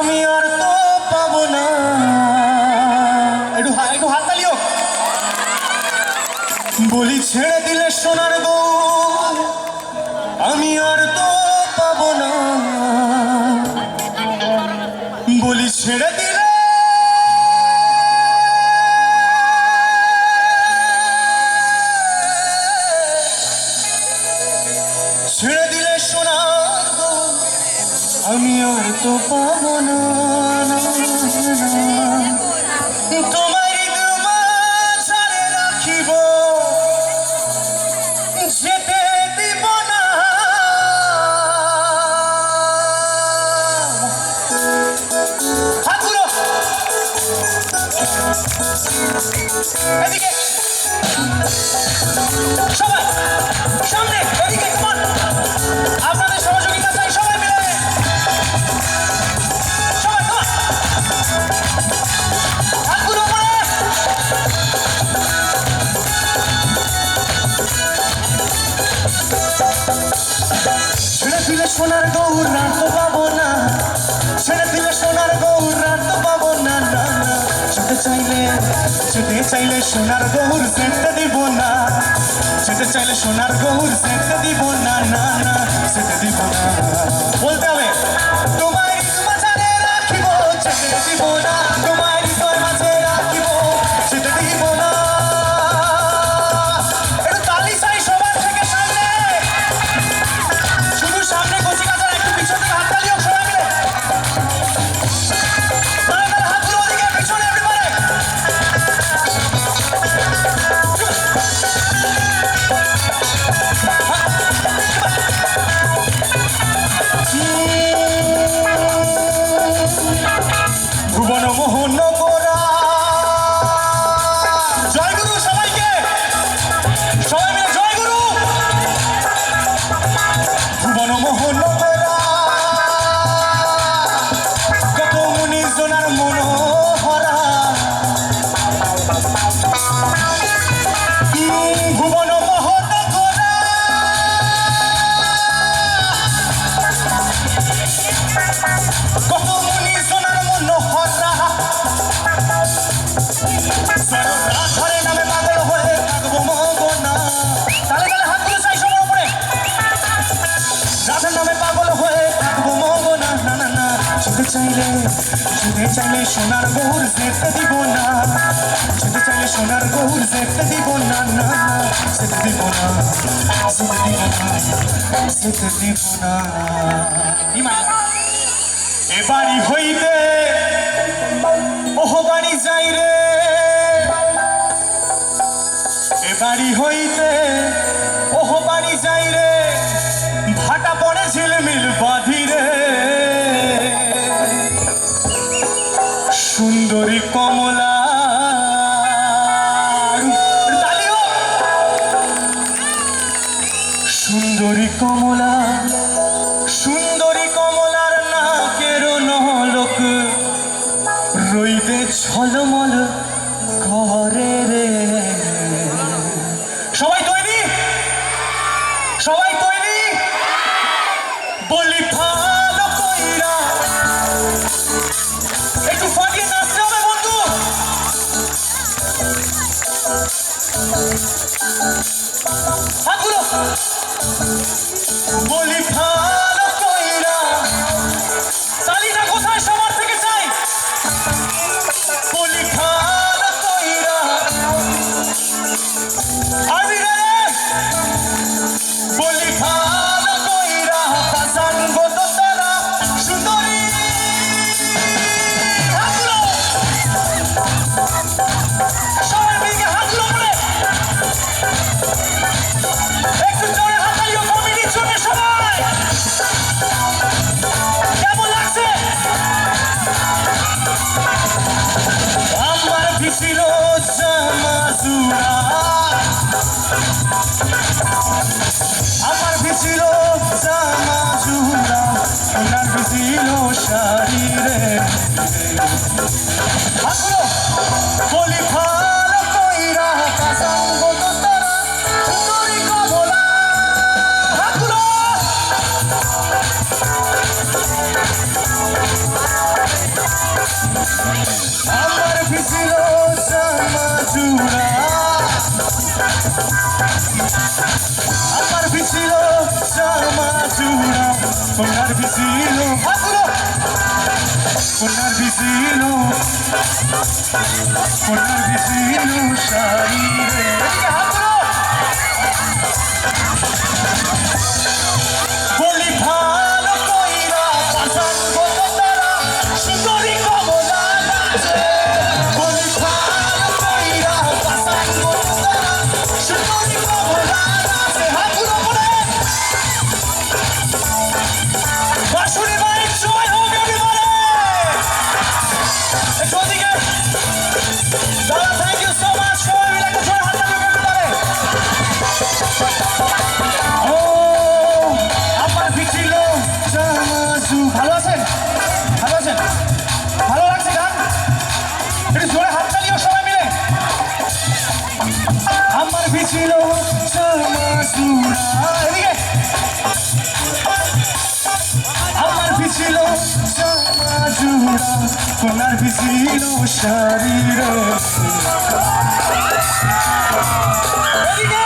আমি আর তো পাবো না। একটু হাত তালিও। বলি ছেড়ে দিলে সোনার গো আমি আর তো পাবো না। বলি ছেড়ে দিলে ছেড়ে দিলে সোনার গো আমি আর তো পাবো না। তোমারই মাঝে রাখিব যেতে দিব না। হাতগুলো এদিকে সবাই সামনে এদিকে আপনাদের সহযোগিতা চাই সবাই মিলে সবাই হাতগুলো উপরে। ছেড়ে দিলে সোনার গৌর আর তো পাবো না। ছেড়ে দিলে সোনার গৌর আর তো পাবো না। না না যেতে চাইলে সোনার গৌর যেতে দিব না। যেতে চাইলে সোনার গৌর যেতে দিব না। না না যেতে দিব না। বলতে হবে তোমার মাঝে রাখিব যেতে দিব না। তোমার মাঝে রাখিব যেতে দিব না। একটু তালি চাই সবার থেকে সামনে। শুধু সামনে কচি কাচার একটু পিছন থেকে হাত তালিও সবাই মিলে। হাতগুলো ওদিকে পিছনে একেবারে। ভুবন মোহন গোরা জয়গুরু সবাইকে সবাই মিলে জয়গুরু। ভুবন মোহন গোরা কত মুনি জনার মনোহরা। ভুবন মোহন গোরা কত মুনি জনার মনোহরা। রাধারে নামে পাগল হয়ে থাকবো মগনা। তালে তালে হাতগুলো চাই সবার উপরে। রাধার নামে পাগল হয়ে থাকবো মগনা। না না না যেতে চাইলে সোনার গৌর যেতে দিব না। যেতে চাইলে সোনার গৌর যেতে দিব না। না না যেতে দিব না। যেতে দিব না। যেতে দিব না। এ বাড়ি হইতে ওহ বাড়ি যাই রে। এ বাড়ি হইতে ওহ বাড়ি যাই রে। ভাটা পড়ে ঝিলমিল বাঁধি রে। সুন্দরী কমলা সুন্দরী কমলা সুন্দরী কমলার নাকের নলক রইবে ঝলমল ঘরে রে। সবাই তৈরি সবাই তৈরি। বলি ভালো কইরা একটু ফাটিয়ে নাচতে হবে বন্ধু। হাতগুলো বলি ভালো কইরা। তালিটা কোথায় সবার থেকে চাই। বলি ভালো কইরা আবি রে। বলি ভালো কইরা কাসান গত তারা সুন্দরী। হাতগুলো সবাই মিলে হাতগুলো উপরে। একটু জোরে হাত তালিও কমিটির জন্য সবাই। কেমন লাগছে? আমার ভিছিল জামা জুড়া। আমার ভিছিল জামা জুড়া। ওনার ভিছিল শাড়ি রে। হাতগুলো বলি ভালো কইরা কাসান গত তারা সুন্দরী কমলা। হাতগুলো সোনার ভিজিল সোনার ভিজিল সোনার ভিজিল শাড়ি রে বলি ভালো কইরা পাশান বলো তারা সুন্দরী কমলা নাচে বলি ভালো কইরা পাশান বলো তারা সুন্দরী কমলা নাচে হাতুড়ো করে বাঁশুরি বাড়ির সময় হোক একেবারে একটু ওদিকে দাদা থ্যাংক ইউ সো মাচ সবাই মিলে একটা জোরে হাত তালি একেবারে ও আমার পিছিল জামাজু ভালো আছেন ভালো আছেন ভালো লাগছে গান একটু জোরে হাত তালিও সবাই মিলে আমার পিছিল জামাজুরা এদিকে আমার পিছিল জামাজুরা সোনার পিছিল শরীরে এদিকে